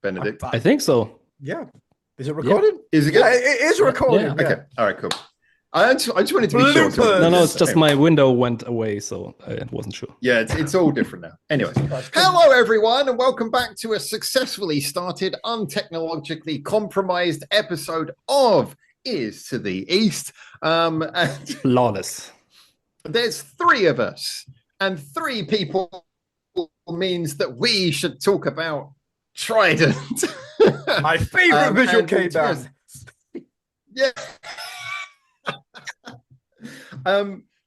Benedikt? I think so. Yeah. Is it recorded? Is it good? Yeah, it is recorded. Yeah. Okay. All right, cool. I just wanted to be sure. Bloopers. No, it's just my window went away, so I wasn't sure. Yeah, it's all different now. Anyways, hello everyone, and welcome back to a successfully started, untechnologically compromised episode of Ears to the East. And Flawless. there's three of us, and three people means that we should talk about TRiDENT. My favorite visual K band. Yeah.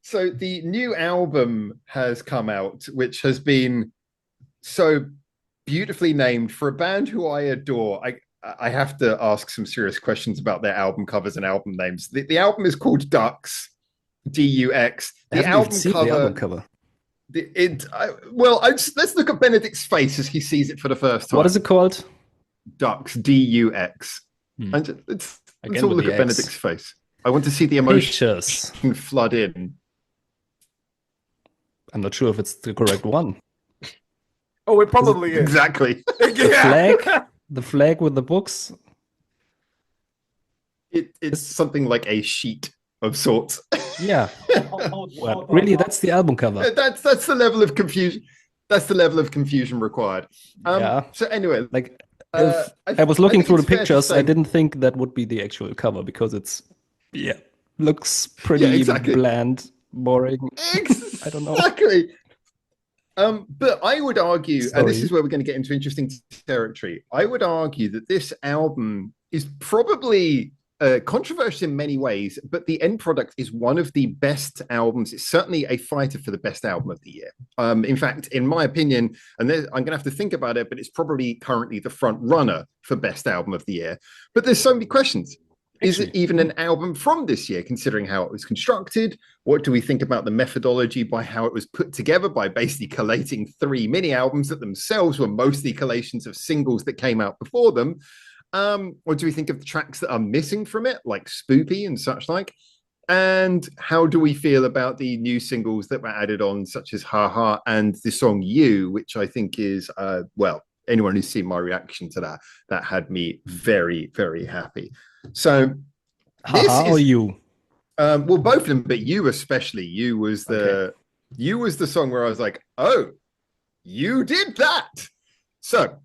So the new album has come out, which has been so beautifully named for a band who I adore. I have to ask some serious questions about their album covers and album names. The album is called DUX, DUX. The album cover. Let's look at Benedikt's face as he sees it for the first time. What is it called? DUX, DUX. And let's all look at Benedikt's face. I want to see the emotion flood in. I'm not sure if it's the correct one. Oh, it probably is. Exactly. The flag with the books. It's something like a sheet of sorts. Yeah. Well, really, that's the album cover. That's the level of confusion. That's the level of confusion required. Yeah. So anyway, like I was looking through the pictures, I didn't think that would be the actual cover because it's looks pretty bland, boring. I don't know. Exactly. But I would argue, and this is where we're going to get into interesting territory. I would argue that this album is probably controversial in many ways, but the end product is one of the best albums. It's certainly a fighter for the best album of the year. In fact, in my opinion, and I'm going to have to think about it, but it's probably currently the front runner for best album of the year. But there's so many questions. Is it even an album from this year, considering how it was constructed? What do we think about the methodology by how it was put together, by basically collating three mini albums that themselves were mostly collations of singles that came out before them? What do we think of the tracks that are missing from it, like Spoopy and such like? And how do we feel about the new singles that were added on, such as Ha Ha and the song You, which I think is, anyone who's seen my reaction to that had me very, very happy. So Ha or You? Well, both of them, but You especially. You was the song where I was like, oh, you did that. So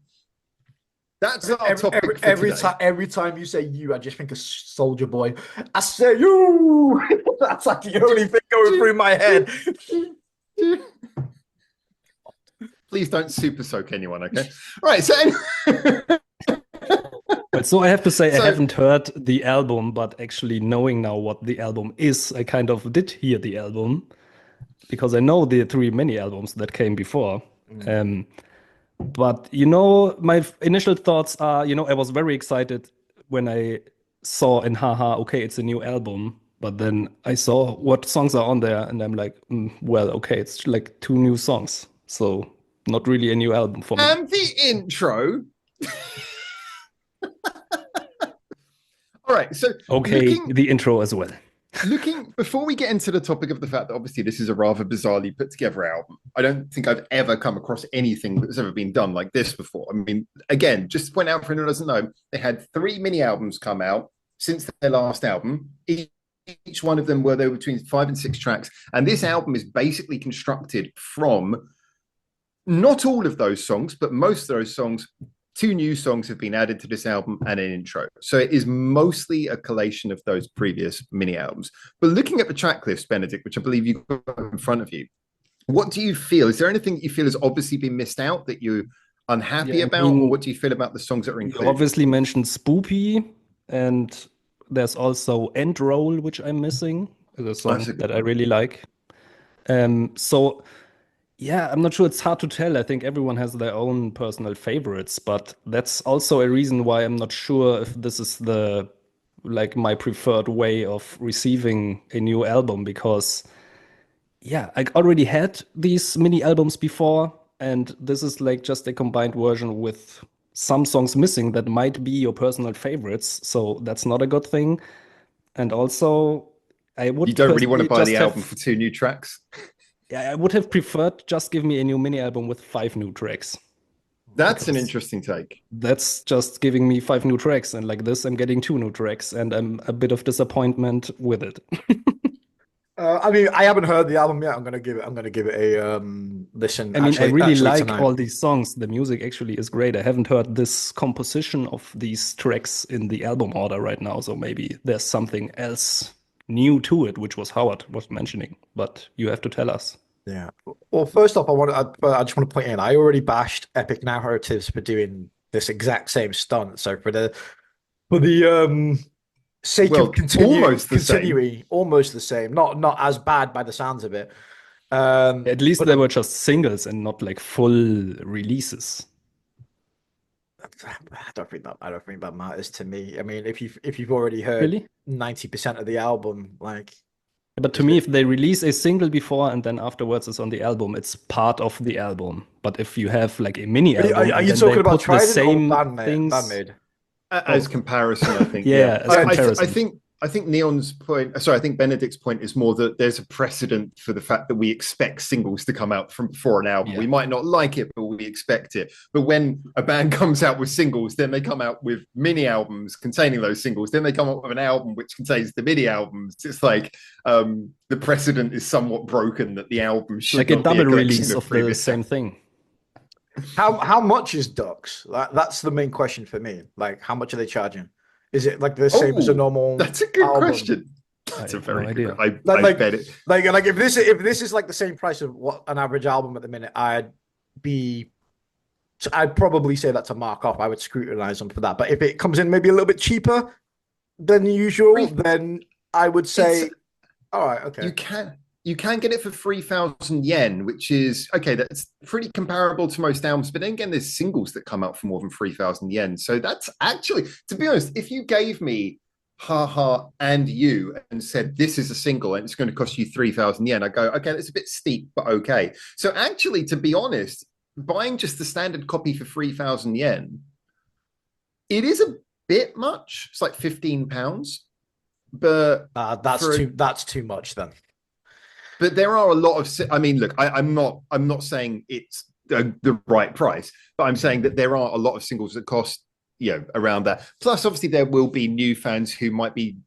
that's our topic. Every time you say You, I just think of Soldier Boy. I say You. That's like the only thing going through my head. Please don't super soak anyone, okay? All right, so so I have to say, I haven't heard the album, but actually knowing now what the album is, I kind of did hear the album because I know the three mini albums that came before. But, my initial thoughts are, I was very excited when I saw in Haha, okay, it's a new album. But then I saw what songs are on there and I'm like, okay, it's like two new songs. So not really a new album for me. And the intro. All right, so the intro as well. Before we get into the topic of the fact that obviously this is a rather bizarrely put together album, I don't think I've ever come across anything that's ever been done like this before. I mean, again, just to point out for anyone who doesn't know, they had three mini albums come out since their last album. Each one of them were there between 5 and 6 tracks, and this album is basically constructed from not all of those songs, but most of those songs. 2 new songs have been added to this album and an intro. So it is mostly a collation of those previous mini albums. But looking at the track list, Benedikt, which I believe you've got in front of you, what do you feel? Is there anything that you feel has obviously been missed out that you're unhappy about? Or what do you feel about the songs that are included? You obviously mentioned Spoopy, and there's also End Roll, which I'm missing. It's a song that I really like. Yeah, I'm not sure. It's hard to tell. I think everyone has their own personal favorites, but that's also a reason why I'm not sure if this is my preferred way of receiving a new album, because I already had these mini albums before, and this is like just a combined version with some songs missing that might be your personal favorites. So that's not a good thing. And also, you don't really want to buy the album for 2 new tracks. Yeah, I would have preferred just give me a new mini album with 5 new tracks. That's an interesting take. That's just giving me 5 new tracks, and like this, I'm getting 2 new tracks, and I'm a bit of disappointment with it. I mean, I haven't heard the album yet. I'm gonna give it a listen. I mean, I really like tonight. all these songs. The music actually is great. I haven't heard this composition of these tracks in the album order right now, so maybe there's something else new to it, which was Howard was mentioning. But you have to tell us. Yeah. Well, first off, I just want to point in. I already bashed Epic Narratives for doing this exact same stunt. So for the sake of almost the same. Not as bad by the sounds of it. At least they were just singles and not like full releases. I don't think that matters to me. I mean, if you've already heard 90% of the album, like. But to me, if they release a single before and then afterwards it's on the album, it's part of the album. But if you have like a mini album, are you talking about the same things? Bandmade? As comparison, I think. I think Neon's point, sorry, I think Benedikt's point is more that there's a precedent for the fact that we expect singles to come out from before an album. Yeah. We might not like it, but we expect it. But when a band comes out with singles, then they come out with mini albums containing those singles. Then they come up with an album which contains the mini albums. It's like the precedent is somewhat broken that the album should like not a double be a release of the same thing. How much is DUX? That's the main question for me. Like, how much are they charging? Is it like the same as a normal? That's a good album? Question. That's a very good idea. I bet it. Like if this is like the same price of what an average album at the minute, I'd probably say that to mark off. I would scrutinize them for that. But if it comes in maybe a little bit cheaper than usual, then I would say, all right, okay. You can get it for 3,000 yen, which is okay. That's pretty comparable to most albums. But then again, there's singles that come out for more than 3,000 yen. So that's actually, to be honest, if you gave me Haha and You and said this is a single and it's going to cost you 3,000 yen, I go, okay, that's a bit steep, but okay. So actually, to be honest, buying just the standard copy for 3,000 yen, it is a bit much. It's like £15, but that's too much then. But there are a lot of. I mean, look, I'm not saying it's the right price, but I'm saying that there are a lot of singles that cost around that. Plus, obviously, there will be new fans who might be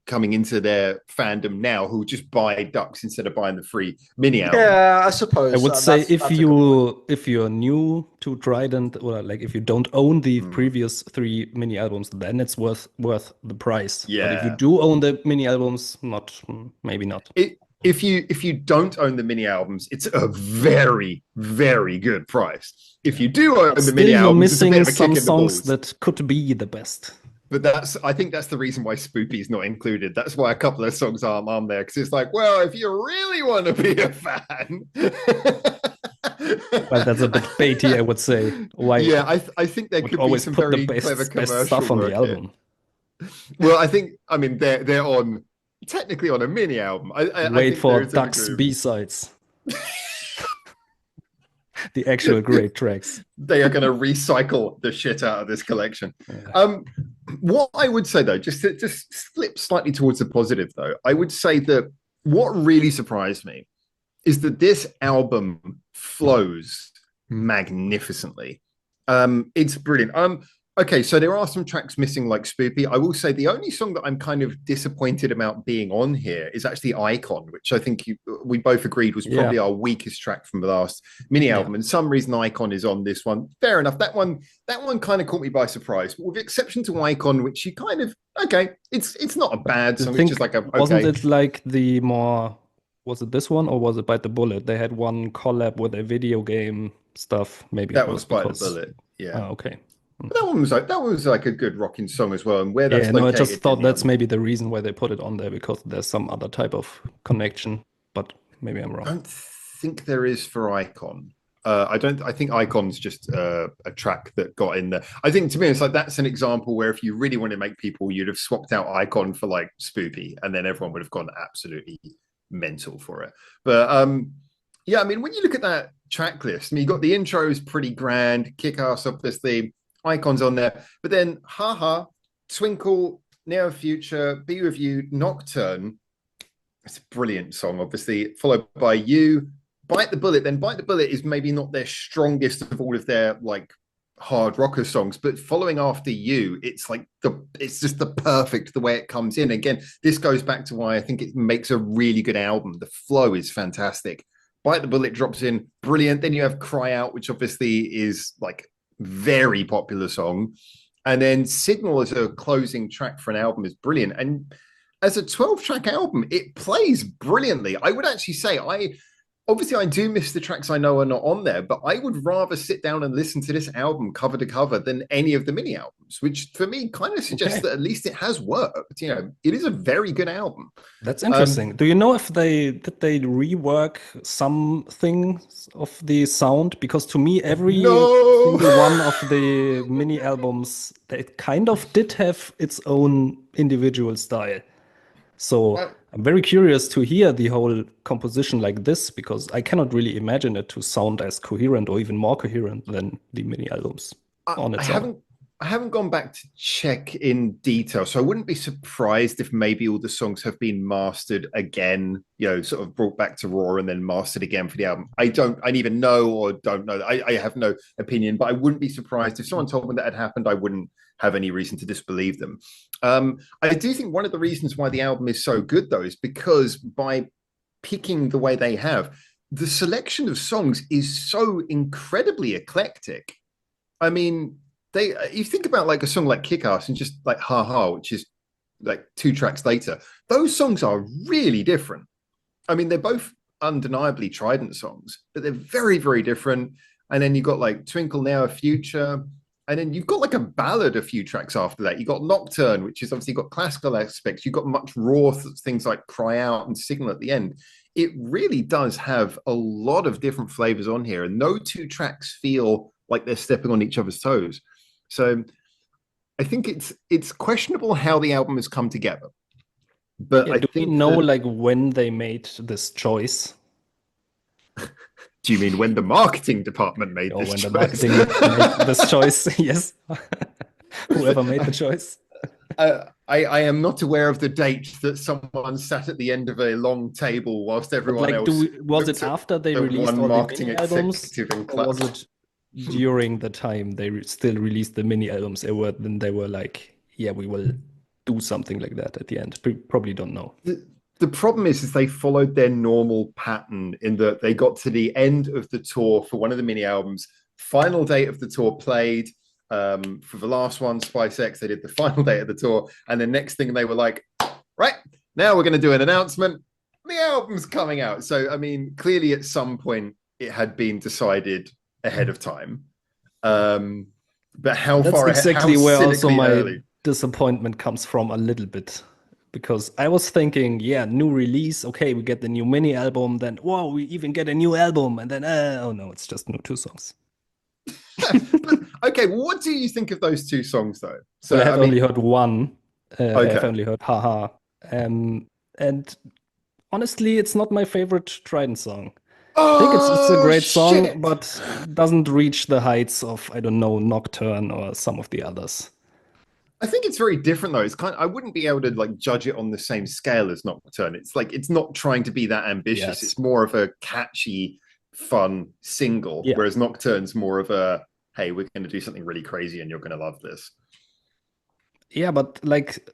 coming into their fandom now who just buy DUX instead of buying the free mini album. Yeah, I suppose. I would say if you're new to TRiDENT, or like if you don't own the previous 3 mini albums, then it's worth the price. Yeah. But if you do own the mini albums, maybe not. If you don't own the mini albums, it's a very, very good price. If you do own the mini albums, it's a bit of a kick in the balls. Songs that could be the best. But I think that's the reason why Spoopy is not included. That's why a couple of songs aren't on there, because it's like, well, if you really want to be a fan. Well, that's a bit baity, I would say. Why? Yeah, I think there could be some very clever commercial stuff on the album. Well, I mean, they're on. Technically on a mini album. I wait for DUX B-sides. The actual great tracks. They are going to recycle the shit out of this collection. Yeah. What I would say though, just flip slightly towards the positive though, I would say that what really surprised me is that this album flows magnificently. It's brilliant. Okay, so there are some tracks missing like Spoopy. I will say the only song that I'm kind of disappointed about being on here is actually Icon, which I think we both agreed was probably our weakest track from the last mini album. And some reason Icon is on this one. Fair enough. That one kind of caught me by surprise. But with the exception to Icon, which you kind of, okay, it's not a bad song. It's just like a, okay. Wasn't it like the more, was it this one or was it Bite the Bullet? They had one collab with a video game stuff. Maybe that was Bite the Bullet. Yeah. Oh, okay. But that was like a good rocking song as well, and where that's I just thought that's maybe the reason why they put it on there, because there's some other type of connection, but maybe I'm wrong. I don't think there is for Icon. I think Icon's just a track that got in there. I think to me, it's like that's an example where if you really want to make people, you'd have swapped out Icon for like Spoopy, and then everyone would have gone absolutely mental for it. But yeah, I mean, when you look at that track list, I mean, you got the intro is pretty grand, kick-ass obviously. Icons on there, but then Haha, Twinkle, Near Future, Be With You, Nocturne. It's a brilliant song, obviously, followed by You, Bite the Bullet, then Bite the Bullet is maybe not their strongest of all of their like hard rocker songs, but following after you, it's like it's just the perfect the way it comes in. Again, this goes back to why I think it makes a really good album. The flow is fantastic. Bite the Bullet drops in, brilliant. Then you have Cry Out, which obviously is like very popular song. And then Signal as a closing track for an album is brilliant. And as a 12-track album, it plays brilliantly. I would actually say obviously I do miss the tracks I know are not on there, but I would rather sit down and listen to this album cover to cover than any of the mini albums, which for me kind of suggests that at least it has worked. You know, it is a very good album. That's interesting. Do you know if they rework some things of the sound? Because to me, every single one of the mini albums, they kind of did have its own individual style. So I'm very curious to hear the whole composition like this, because I cannot really imagine it to sound as coherent or even more coherent than the mini albums on its own. I haven't gone back to check in detail, so I wouldn't be surprised if maybe all the songs have been mastered again, you know, sort of brought back to Raw and then mastered again for the album. I even know or don't know. I have no opinion, but I wouldn't be surprised if someone told me that had happened. I wouldn't have any reason to disbelieve them. I do think one of the reasons why the album is so good, though, is because by picking the way they have, the selection of songs is so incredibly eclectic. I mean, you think about like a song like Kick Ass and just like Ha Ha, which is like 2 tracks later, those songs are really different. I mean, they're both undeniably TRiDENT songs, but they're very, very different. And then you've got like Twinkle Now, Future, and then you've got like a ballad a few tracks after that. You've got Nocturne, which is obviously got classical aspects. You've got much raw things like Cry Out and Signal at the end. It really does have a lot of different flavors on here, and no 2 tracks feel like they're stepping on each other's toes. So I think it's questionable how the album has come together. But I think we know like when they made this choice? Do you mean when the marketing department made this choice? When the marketing made this choice, yes. Whoever made the choice. I am not aware of the date that someone sat at the end of a long table whilst everyone else. Was it after they released all the mini albums, or was it during the time they still released the mini albums? Then they were like, yeah, we will do something like that at the end. We probably don't know. The problem is they followed their normal pattern in that they got to the end of the tour for one of the mini albums. Final date of the tour played. For the last one, Spice X, they did the final date of the tour. And the next thing they were like, right, now we're going to do an announcement. The album's coming out. So, I mean, clearly at some point it had been decided ahead of time. But how That's far ahead? That's exactly where also my disappointment comes from a little bit. Because I was thinking, yeah, new release. Okay, we get the new mini album. Then, whoa, we even get a new album. And then, oh no, it's just 2 songs. But, okay, well, what do you think of those 2 songs, though? So I have only heard one. Okay. I've only heard Ha Ha. And honestly, it's not my favorite TRiDENT song. I think it's a great song, but doesn't reach the heights of, I don't know, Nocturne or some of the others. I think it's very different, though. It's I wouldn't be able to like judge it on the same scale as Nocturne. It's like it's not trying to be that ambitious. Yes. It's more of a catchy, fun single, whereas Nocturne's more of a, hey, we're going to do something really crazy and you're going to love this. Yeah, but like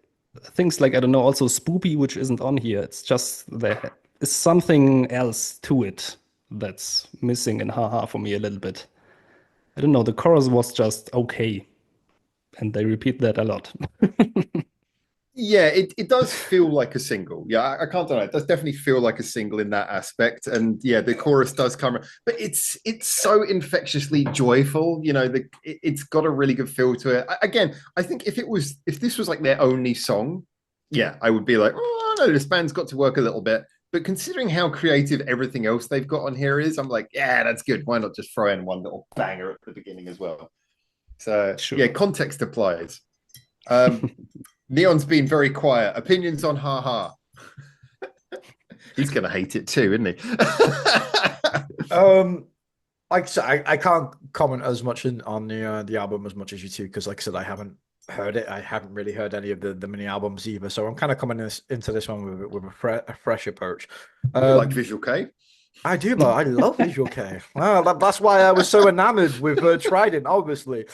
things like, I don't know, also Spoopy, which isn't on here. It's just there is something else to it that's missing in Ha Ha for me a little bit. I don't know, the chorus was just okay. And they repeat that a lot. Yeah, it does feel like a single. Yeah, I can't deny it. It does definitely feel like a single in that aspect. And yeah, the chorus does come, but it's so infectiously joyful. You know, it's got a really good feel to it. Again, I think if this was like their only song, yeah, I would be like, oh no, this band's got to work a little bit. But considering how creative everything else they've got on here is, I'm like, yeah, that's good. Why not just throw in one little banger at the beginning as well? So sure. Yeah, context applies. Neon's been very quiet. Opinions on Ha Ha. He's gonna hate it too, isn't he? I can't comment as much on the album as much as you two, because like I said, I haven't heard it. I haven't really heard any of the mini albums either. So I'm kind of coming into this one with a fresh approach. Like Visual K. I do, though. I love Visual K. Wow, that's why I was so enamored with TRiDENT, obviously.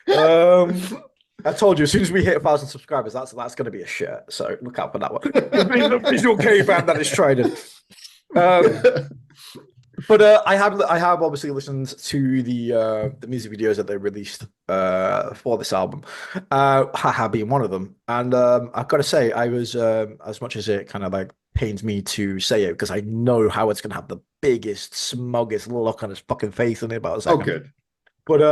I told you, as soon as we hit 1,000 subscribers, that's going to be a shirt. So look out for that one. The Visual K band that is TRiDENT. But I have obviously listened to the music videos that they released for this album, Haha being one of them. And I've got to say, I was as much as it kind of like pains me to say it because I know how it's gonna have the biggest, smuggest look on his fucking face in it. But I was like, Oh, good. But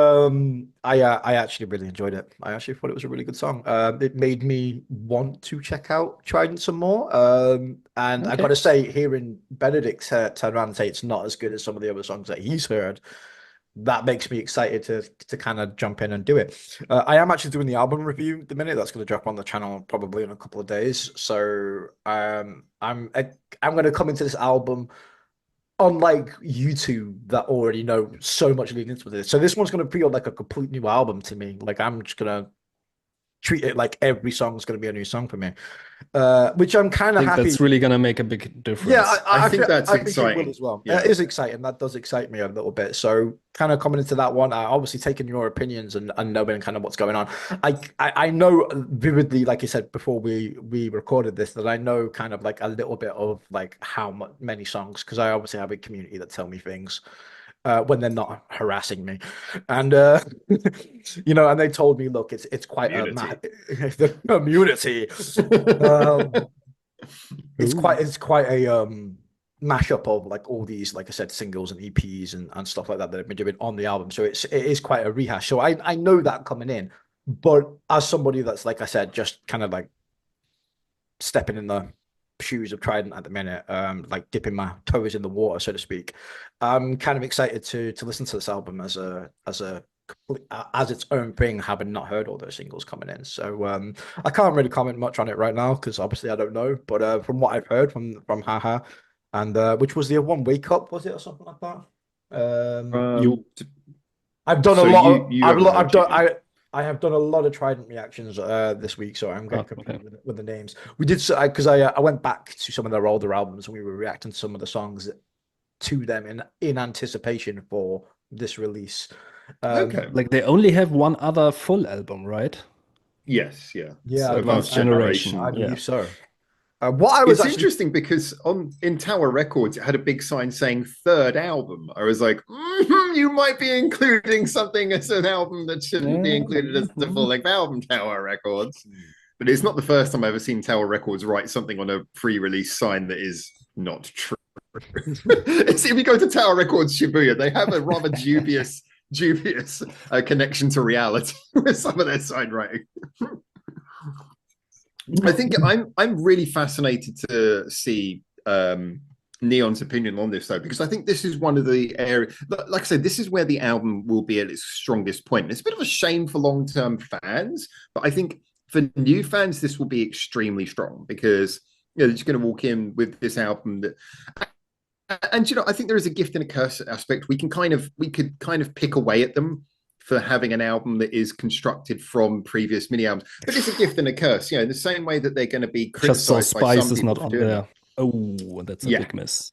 I actually really enjoyed it. I actually thought it was a really good song. It made me want to check out TRiDENT some more. And I got to say, hearing Benedikt turn around and say it's not as good as some of the other songs that he's heard, that makes me excited to kind of jump in and do it. I am actually doing the album review at the minute. That's going to drop on the channel probably in a couple of days. So I'm going to come into this album unlike you two that already know so much leading into this. So this one's going to feel like a complete new album to me. Like I'm just going to treat it like every song is going to be a new song for me, which I'm kind of happy. That's really going to make a big difference. Yeah, I think that's exciting. Think it will as well. Yeah. It is exciting. That does excite me a little bit. So kind of coming into that one, obviously taking your opinions and knowing kind of what's going on. I know vividly, like you said before we recorded this, that I know kind of like a little bit of like how many songs, because I obviously have a community that tell me things. When they're not harassing me, and you know, and they told me, look, it's quite the community. It's quite a mashup of like all these, like I said, singles and EPs and stuff like that that I've been doing on the album. So it is quite a rehash. So I know that coming in, but as somebody that's, like I said, just kind of like stepping in the shoes of TRiDENT at the minute, like dipping my toes in the water, so to speak. I'm kind of excited to listen to this album as its own thing, having not heard all those singles coming in. So I can't really comment much on it right now because obviously I don't know. But from what I've heard from Haha, and which was the one, Wake Up, was it, or something like that? I've done a lot. I have done a lot of TRiDENT reactions this week, so I'm going to compete with the names. We did because I went back to some of their older albums and we were reacting to some of the songs to them in anticipation for this release. Like they only have one other full album, right? Yes, yeah. So Advanced Generation. I believe so. It's interesting because in Tower Records it had a big sign saying third album. I was like, you might be including something as an album that shouldn't be included as the full-length album, Tower Records. But it's not the first time I've ever seen Tower Records write something on a pre-release sign that is not true. If you go to Tower Records Shibuya, they have a rather dubious connection to reality with some of their sign writing. I think I'm really fascinated to see Neon's opinion on this, though, because I think this is one of the areas, like I said, this is where the album will be at its strongest point. It's a bit of a shame for long-term fans, but I think for new fans, this will be extremely strong because they're just going to walk in with this album that. And I think there is a gift and a curse aspect. We could kind of pick away at them for having an album that is constructed from previous mini albums, but it's a gift and a curse. In the same way that they're going to be criticized by some people. Just so Spice is not on there. Oh, that's a big miss.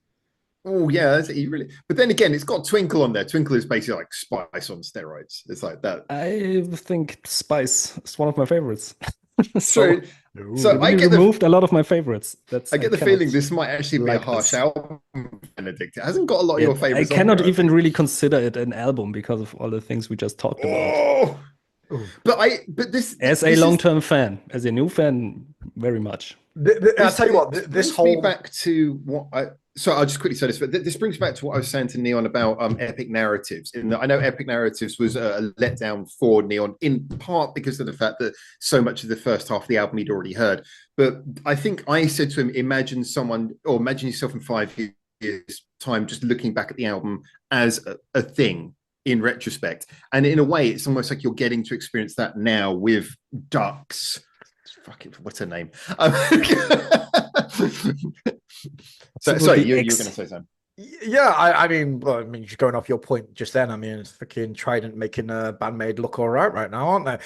Oh yeah, but then again, it's got Twinkle on there. Twinkle is basically like Spice on steroids. It's like that. I think Spice is one of my favorites. so I removed a lot of my favorites. I get the feeling this might actually be a harsh album, Benedikt. It hasn't got a lot of your favorites. I cannot even really consider it an album because of all the things we just talked about. But this as a long-term fan, as a new fan, very much. I'll tell you what. This whole back to what So I'll just quickly say this, but this brings back to what I was saying to Neon about Epic Narratives. I know Epic Narratives was a letdown for Neon, in part because of the fact that so much of the first half of the album he'd already heard. But I think I said to him, imagine yourself in 5 years' time just looking back at the album as a thing in retrospect. And in a way, it's almost like you're getting to experience that now with DUX. Fucking, what's her name? Sorry, you were going to say something. Yeah, I mean, just going off your point just then. I mean, it's freaking TRiDENT making a Bandmade look all right now, aren't they?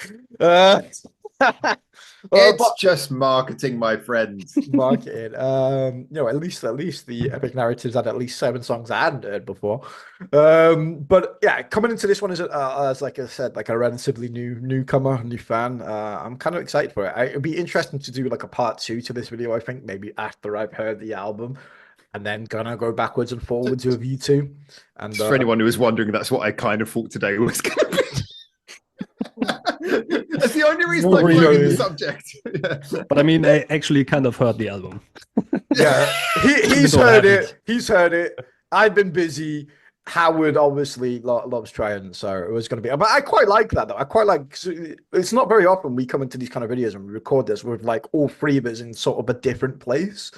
It's just marketing, my friends. Marketing. At least the Epic Narratives had at least 7 songs I hadn't heard before. But yeah, coming into this one as like I said, like a relatively newcomer, new fan. I'm kind of excited for it. It'd be interesting to do like a part 2 to this video. I think maybe after I've heard the album, and then gonna go backwards and forwards with you two. And for anyone who was wondering, that's what I kind of thought today was going to be. That's the only reason I'm moving the subject. Yeah. But I mean, I actually kind of heard the album. Yeah, he's heard it. He's heard it. I've been busy. Howard obviously loves Trident, so it was going to be. But I quite like that, though. I quite like. It's not very often we come into these kind of videos and we record this with like all 3 of us in sort of a different place.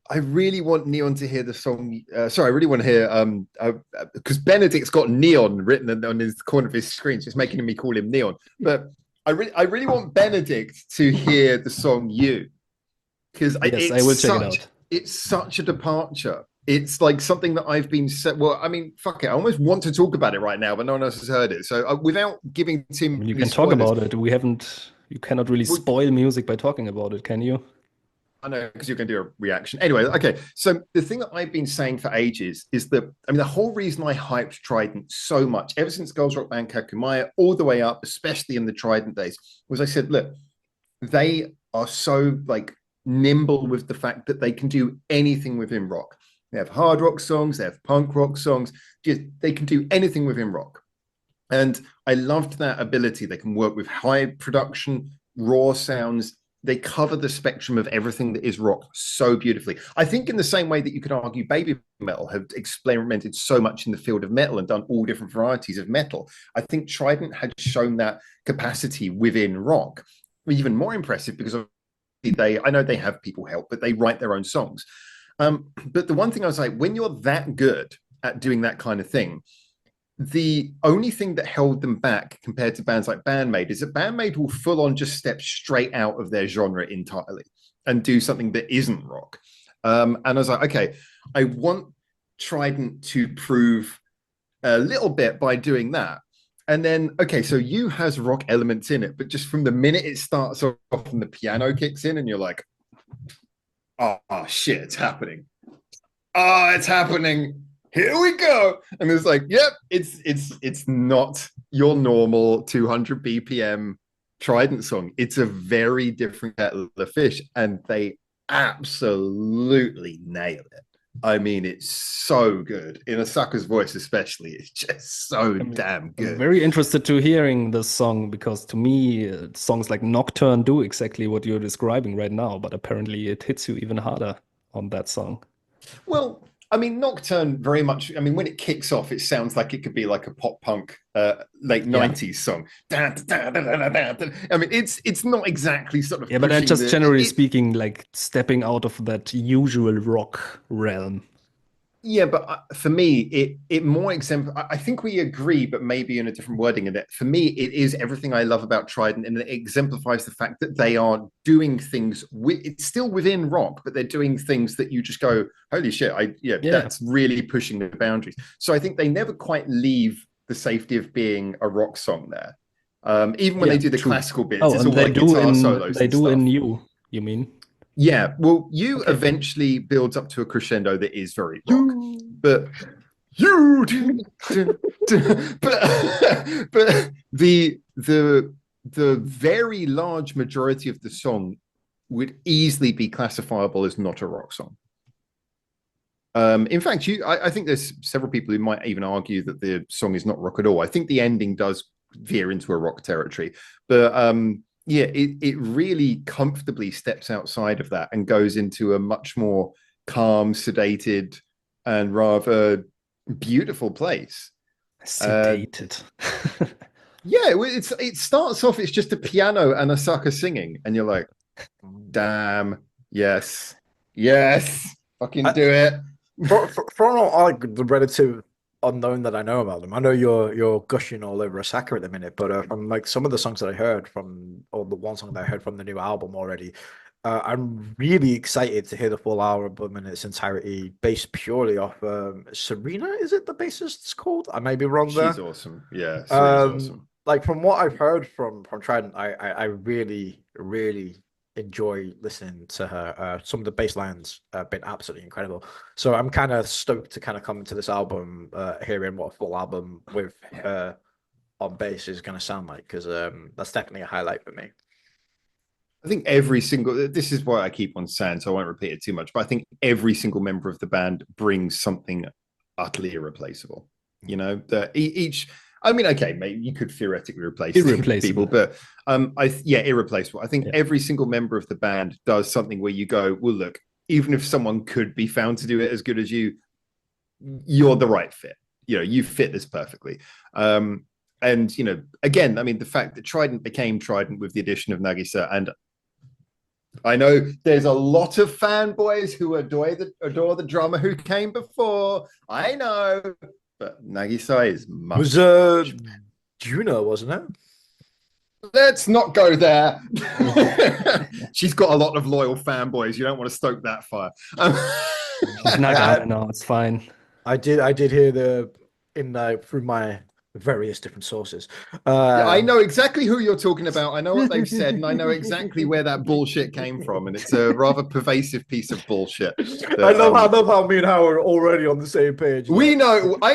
I really want Neon to hear the song. Sorry, I really want to hear because Benedikt's got Neon written on his corner of his screen, so it's making me call him Neon. But I really want Benedikt to hear the song "You," because I will check it out. It's such a departure. It's like something that I've been set. Well, I mean, fuck it. I almost want to talk about it right now, but no one else has heard it. So without giving Tim, you can talk about it. We haven't. You cannot really spoil music by talking about it, can you? I know, because you're going to do a reaction. Anyway, okay. So the thing that I've been saying for ages is that, I mean, the whole reason I hyped Trident so much, ever since Girls Rock Band Kakumaya, all the way up, especially in the Trident days, was I said, look, they are so like nimble with the fact that they can do anything within rock. They have hard rock songs, they have punk rock songs, just they can do anything within rock. And I loved that ability. They can work with high production, raw sounds. They cover the spectrum of everything that is rock so beautifully. I think in the same way that you could argue baby metal have experimented so much in the field of metal and done all different varieties of metal, I think Trident had shown that capacity within rock. Even more impressive because I know they have people help, but they write their own songs. But the one thing I was like, when you're that good at doing that kind of thing, the only thing that held them back compared to bands like Bandmate is that Bandmate will full on just step straight out of their genre entirely and do something that isn't rock. And I was like, okay, I want Trident to prove a little bit by doing that. And then, okay, so You has rock elements in it, but just from the minute it starts off and the piano kicks in and you're like, oh shit, it's happening. Oh, it's happening. Here we go. And it's like, yep, it's not your normal 200 BPM Trident song. It's a very different kettle of fish, and they absolutely nail it. I mean, it's so good. In Asaka's voice especially, it's just so damn good. I'm very interested to hearing this song, because to me, songs like Nocturne do exactly what you're describing right now, but apparently it hits you even harder on that song. Well, I mean, Nocturne very much, I mean, when it kicks off, it sounds like it could be like a pop punk late 90s song. I mean, it's not exactly sort of. Yeah, but I'm just generally speaking, like stepping out of that usual rock realm. Yeah, but for me, it more I think we agree, but maybe in a different wording in it. For me, it is everything I love about Trident, and it exemplifies the fact that they are doing things. It's still within rock, but they're doing things that you just go, "Holy shit!" That's really pushing the boundaries. So I think they never quite leave the safety of being a rock song there. Even when they do the classical bits, it's all like guitar solos. They do in You mean? Yeah, well, You eventually builds up to a crescendo that is very rock, but but the very large majority of the song would easily be classifiable as not a rock song. In fact, I think there's several people who might even argue that the song is not rock at all. I think the ending does veer into a rock territory, but yeah, it really comfortably steps outside of that and goes into a much more calm, sedated, and rather beautiful place. Sedated. Yeah, it starts off, it's just a piano and Asaka singing, and you're like, damn, yes, fucking do it. For all the relative unknown that I know about them, I know you're gushing all over Asaka at the minute, but from like some of the songs that I heard or the one song that I heard from the new album already, I'm really excited to hear the full album in its entirety, based purely off Serena. Is it the bassist's called? I may be wrong there. She's awesome. Yeah, Serena's awesome. like from what I've heard from Trident, I really enjoy listening to her. Some of the bass lines have been absolutely incredible. So I'm kind of stoked to kind of come into this album, hearing what a full album with her on bass is going to sound like, because that's definitely a highlight for me. I think every single, this is why I keep on saying, so I won't repeat it too much, but I think every single member of the band brings something utterly irreplaceable. You know, each, I mean, okay, maybe you could theoretically replace people, but irreplaceable. I think every single member of the band does something where you go, well, look, even if someone could be found to do it as good as you, you're the right fit. You know, you fit this perfectly. And, you know, again, I mean, the fact that Trident became Trident with the addition of Nagisa, and I know there's a lot of fanboys who adore the drummer who came before. I know, but Nagisa is much. Was Juno, wasn't it? Let's not go there. She's got a lot of loyal fanboys. You don't want to stoke that fire. She's Naga. No, it's fine. I did hear through my various different sources. Yeah, I know exactly who you're talking about. I know what they've said, and I know exactly where that bullshit came from. And it's a rather pervasive piece of bullshit. That, I love how me and Howard are already on the same page. I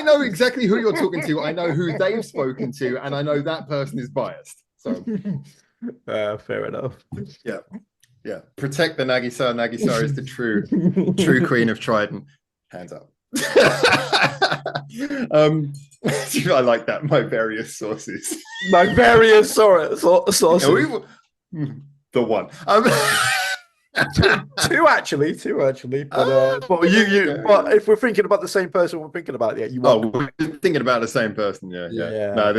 know exactly who you're talking to. I know who they've spoken to, and I know that person is biased. So fair enough. Yeah. Protect the Nagisa. Nagisa is the true queen of Trident. Hands up. I like that. My various sources. My various sources. The one. Two actually. But but if we're thinking about the same person, we're thinking about we're thinking about the same person. Yeah. No,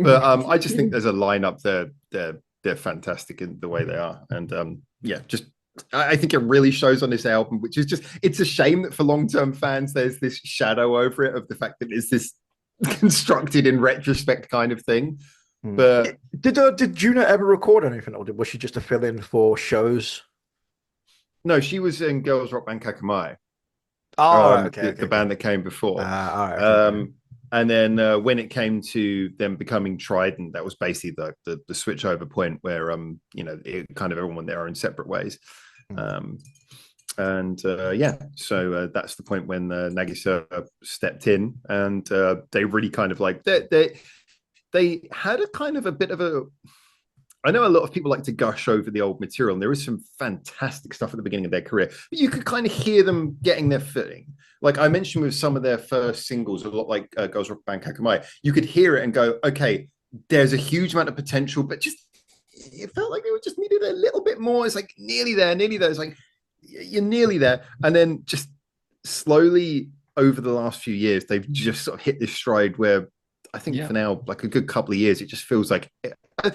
But I just think there's a lineup there. They're fantastic in the way they are, and I think it really shows on this album, which is it's a shame that for long-term fans, there's this shadow over it of the fact that it's this constructed in retrospect kind of thing. But did Juno ever record anything, or was she just a fill-in for shows? No, she was in Girls Rock Band Kakamai. The band that came before. And then when it came to them becoming Trident, that was basically the switch over point where it kind of everyone went their own separate ways. So that's the point when Nagisa stepped in, and they really kind of like they had a kind of a bit of a. I know a lot of people like to gush over the old material, and there is some fantastic stuff at the beginning of their career, but you could kind of hear them getting their footing. Like I mentioned with some of their first singles, a lot like Girls Rock Band Kakamai, you could hear it and go, okay, there's a huge amount of potential, but just it felt like they were just needed a little bit more. It's like nearly there. It's like you're nearly there. And then just slowly over the last few years, they've just sort of hit this stride where I think for now, like a good couple of years, it just feels like I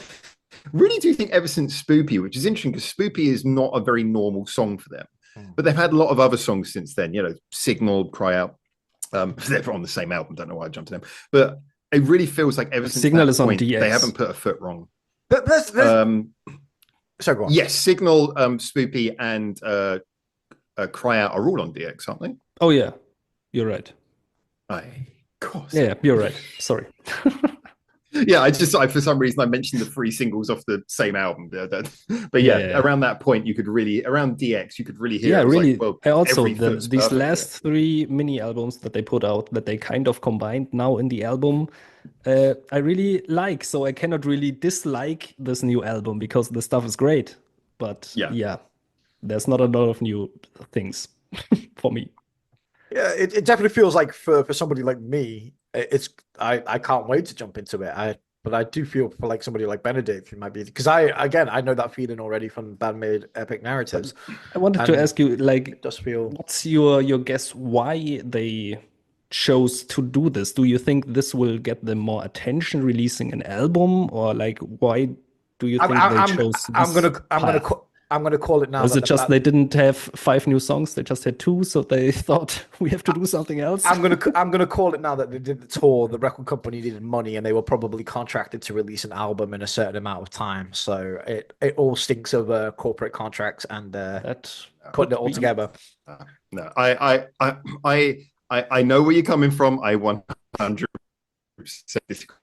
really do think ever since Spoopy, which is interesting because Spoopy is not a very normal song for them. But they've had a lot of other songs since then, Signal, Cry Out. They're on the same album. Don't know why I jumped to them. But it really feels like ever since Signal that is point, on DX. They haven't put a foot wrong. So go on. Yes, Signal, Spoopy, and Cry Out are all on DX, aren't they? Oh, yeah. You're right. Of course. Yeah, you're right. Sorry. Yeah, for some reason I mentioned the 3 singles off the same album. But around that point, you could really around DX, you could really hear. Yeah, really. Like, well, I also these last 3 mini albums that they put out that they kind of combined now in the album, I really like. So I cannot really dislike this new album because the stuff is great. But there's not a lot of new things for me. Yeah, it definitely feels like for somebody like me, I can't wait to jump into it. But I do feel for like somebody like Benedikt, who might be, because I know that feeling already from Bandmade Epic Narratives. I wanted to ask you, what's your guess why they chose to do this? Do you think this will get them more attention releasing an album, or like why do you think they chose this I'm gonna call it now. Was it just they didn't have 5 new songs? They just had 2, so they thought we have to do something else. I'm gonna call it now that they did the tour. The record company needed money, and they were probably contracted to release an album in a certain amount of time. So it all stinks of corporate contracts and putting it all together. No, I know where you're coming from. I 100% disagree.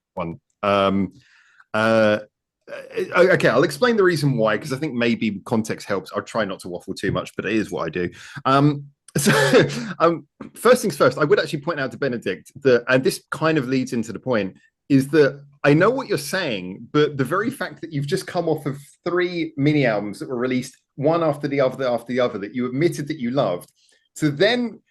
Okay, I'll explain the reason why, because I think maybe context helps. I'll try not to waffle too much, but it is what I do. So, first things first, I would actually point out to Benedikt that, and this kind of leads into the point, is that I know what you're saying, but the very fact that you've just come off of 3 mini albums that were released one after the other that you admitted that you loved, so then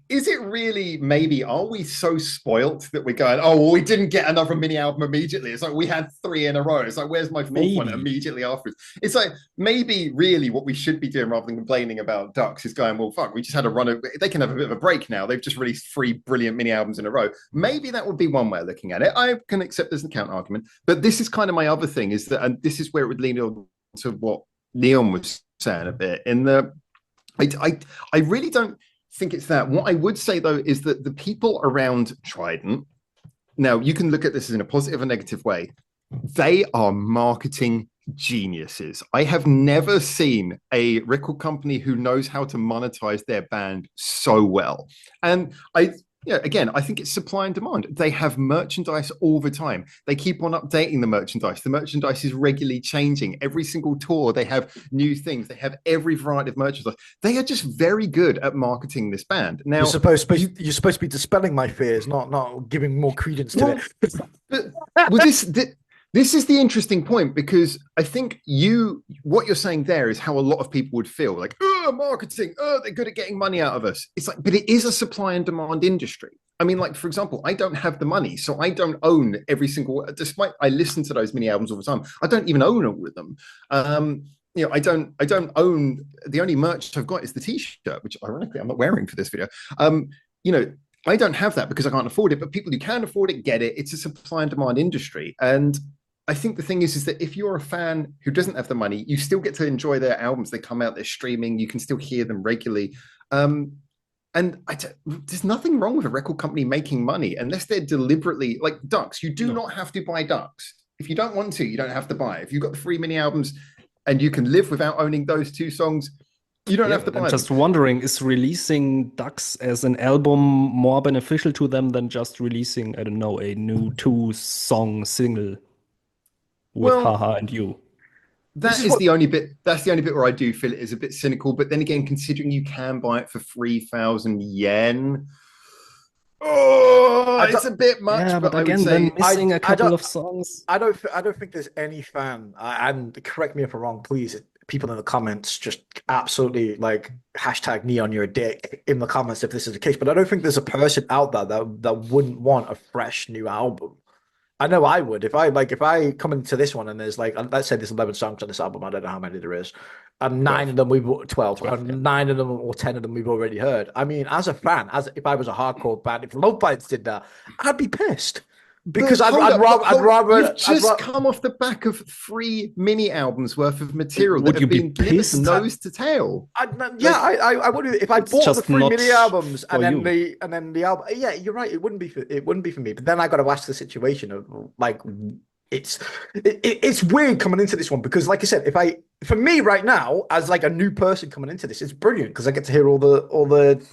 is it really, maybe, are we so spoilt that we're going, oh, well, we didn't get another mini album immediately? It's like we had 3 in a row. It's like, where's my 4th one immediately afterwards? It's like, maybe really what we should be doing rather than complaining about DUX is going, well, fuck, we just had a run of, they can have a bit of a break now. They've just released 3 brilliant mini albums in a row. Maybe that would be one way of looking at it. I can accept there's a counter argument, but this is kind of my other thing, is that, and this is where it would lean on to what Neon was saying a bit, in the, I really don't think it's that. What I would say, though, is that the people around TRiDENT, now you can look at this in a positive and negative way, they are marketing geniuses. I have never seen a record company who knows how to monetize their band so well. And again, I think it's supply and demand. They have merchandise all the time. They keep on updating the merchandise. The merchandise is regularly changing. Every single tour, they have new things. They have every variety of merchandise. They are just very good at marketing this band. Now, you're supposed to be dispelling my fears, not giving more credence to it. This is the interesting point, because I think what you're saying there is how a lot of people would feel, like, oh, marketing, oh, they're good at getting money out of us. It's like, but it is a supply and demand industry. I mean, like, for example, I don't have the money, so I don't own every single, despite I listen to those mini albums all the time, I don't even own all of them. I don't own, the only merch I've got is the t-shirt, which ironically I'm not wearing for this video. I don't have that because I can't afford it, but people who can afford it get it. It's a supply and demand industry. And I think the thing is that if you're a fan who doesn't have the money, you still get to enjoy their albums. They come out, they're streaming, you can still hear them regularly. There's nothing wrong with a record company making money unless they're deliberately, like DUX, you do not have to buy DUX. If you don't want to, you don't have to buy. If you've got the 3 mini albums and you can live without owning those 2 songs, you don't have to buy them. I'm just wondering, is releasing DUX as an album more beneficial to them than just releasing, I don't know, a new 2-song single with Haha and You? That's the only bit where I do feel it is a bit cynical. But then again, considering you can buy it for 3,000 yen, it's a bit much. Yeah, but again, then missing a couple of songs. I don't think there's any fan, and correct me if I'm wrong, please, people in the comments, just absolutely like hashtag Neon, you're a dick in the comments if this is the case. But I don't think there's a person out there that wouldn't want a fresh new album. I know I would. If I come into this one and there's like, let's say there's 11 songs on this album, I don't know how many there is, and 9 of them 9 of them or 10 of them we've already heard. I mean, as a fan, if I was a hardcore band, if Love Bites did that, I'd be pissed. Because I'd rather you've just come off the back of 3 mini albums worth of material that have been pissed nose to tail. I would, if I bought the 3 mini albums and then the album. Yeah, you're right. It wouldn't be for me. But then I got to ask the situation of like, it's weird coming into this one, because like I said, for me right now, as like a new person coming into this, it's brilliant because I get to hear all the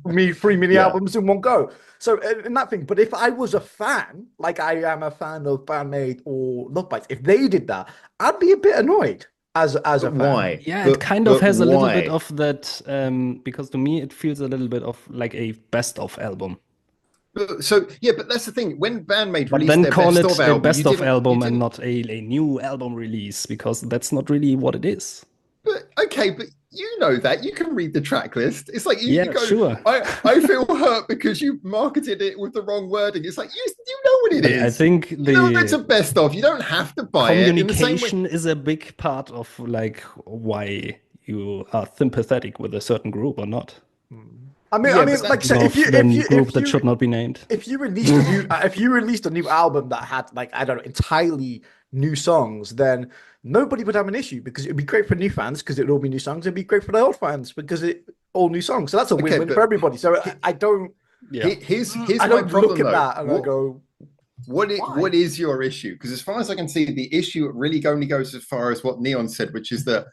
3 mini albums in one go. So in that thing, but if I was a fan, like I am a fan of Bandmate or Love Bites, if they did that, I'd be a bit annoyed as a fan. Why? Yeah, it kind of has a little bit of that, because to me it feels a little bit of like a best of album. So yeah, but that's the thing. When Bandmate released their best of album and not a new album release, because that's not really what it is. But okay, but you know that. You can read the track list. It's like you go, sure. I feel hurt because you marketed it with the wrong wording. It's like, you know what it is. I think it's a best of. You don't have to buy it. Communication is a big part of like why you are sympathetic with a certain group or not. I mean, like I said, if you that should not be named. If you released a new album that had like, I don't know, entirely new songs, then nobody would have an issue, because it'd be great for new fans because it'd all be new songs. It'd be great for the old fans because it all new songs. So that's a win-win for everybody. So I don't. Yeah. Here's I my don't problem, look at that and I go, what is your issue? Because as far as I can see, the issue really only goes as far as what Neon said, which is that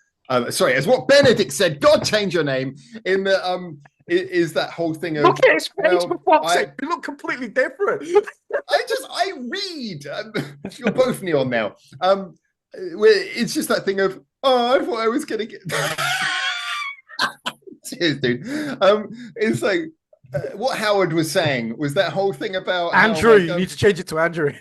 Sorry, as what Benedikt said, God change your name. In the is that whole thing of look at his face, for fuck's sake. They look completely different. I read. You're both neon now. It's just that thing of, oh, I thought I was gonna get. Cheers, dude. It's like what Howard was saying was that whole thing about Andrew. You need to change it to Andrew.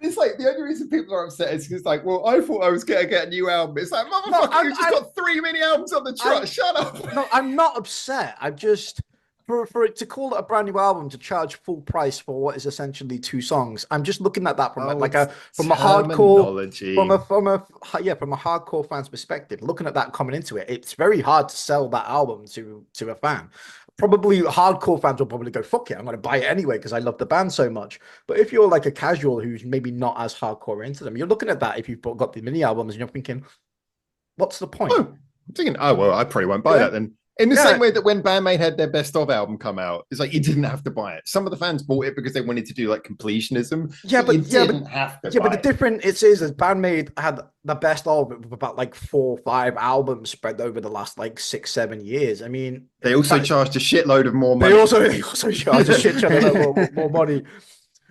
It's like the only reason people are upset is because, like, well, I thought I was gonna get a new album. It's like, motherfucker, you just got 3 mini albums on the truck. Shut up. No, I'm not upset. I'm just for it to call it a brand new album to charge full price for what is essentially 2 songs. I'm just looking at that from a hardcore fan's perspective. Looking at that coming into it, it's very hard to sell that album to a fan. Probably hardcore fans will probably go, fuck it, I'm going to buy it anyway because I love the band so much. But if you're like a casual who's maybe not as hardcore into them, you're looking at that if you've got the mini albums and you're thinking, what's the point? I'm thinking, oh, well, I probably won't buy that then. In the same way that when Bandmate had their best of album come out, it's like you didn't have to buy it. Some of the fans bought it because they wanted to do like completionism. But the difference is that Bandmate had the best of it with about like 4 or 5 albums spread over the last like 6, 7 years. I mean, they also charged a shitload of more money. They also charged a shitload of more money.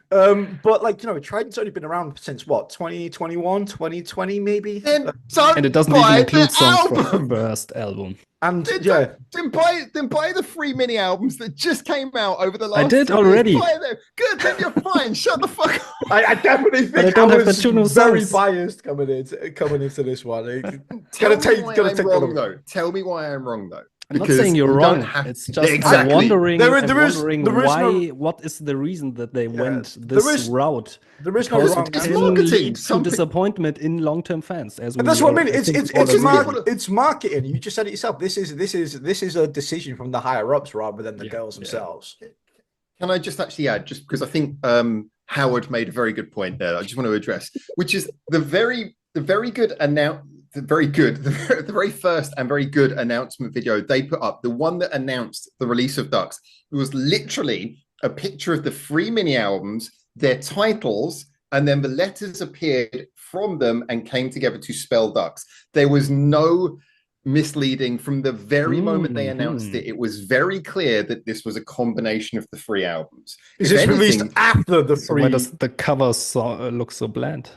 But like, you know, TRiDENT's only been around since what, 2021, 2020 maybe? And it doesn't even include songs from the first album. And then buy the 3 mini albums that just came out over the last. I did already. Good, then you're fine. Shut the fuck up. I definitely think I was very biased coming into this one. Tell me why I'm wrong though. I'm not saying you're wrong. It's just I'm wondering why. What is the reason that they went this route? There is no wrong. It's marketing. To disappointment in long-term fans. And that's what I mean. It's marketing. You just said it yourself. This is a decision from the higher ups rather than the girls themselves. Can I just actually add, just because I think Howard made a very good point there. I just want to address, which is the very first and very good announcement video they put up, the one that announced the release of DUX. It was literally a picture of the 3 mini albums, their titles, and then the letters appeared from them and came together to spell DUX. There was no misleading from the very moment they announced it. It was very clear that this was a combination of the 3 albums. Is this released after the 3? Why does the cover look so bland?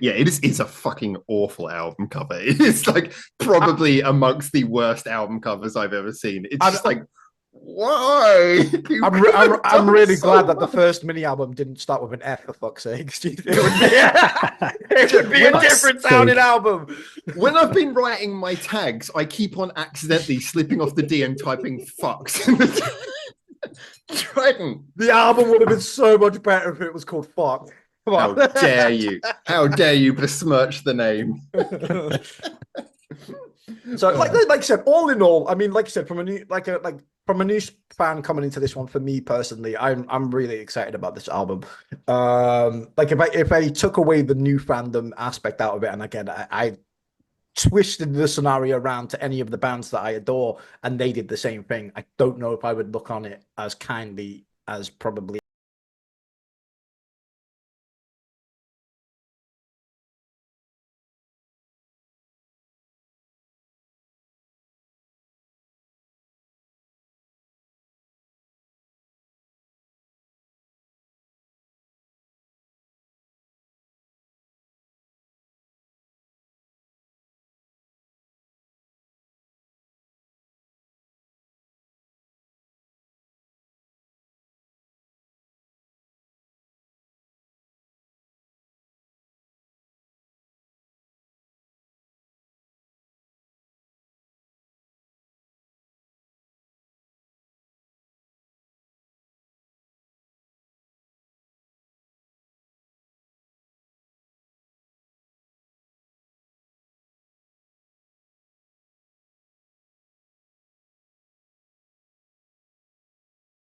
Yeah, it's a fucking awful album cover. It's like probably amongst the worst album covers I've ever seen. It's just like, why? I'm really glad that the first mini album didn't start with an F, for fuck's sake. It would be a different sounding album. When I've been writing my tags, I keep on accidentally slipping off the D and typing fucks. TRiDENT. The album would have been so much better if it was called Fuck. How dare you? How dare you besmirch the name? So, like I said, all in all, I mean, like you said, from a new fan coming into this one, for me personally, I'm really excited about this album. Like if I took away the new fandom aspect out of it, and again, I twisted the scenario around to any of the bands that I adore, and they did the same thing, I don't know if I would look on it as kindly as probably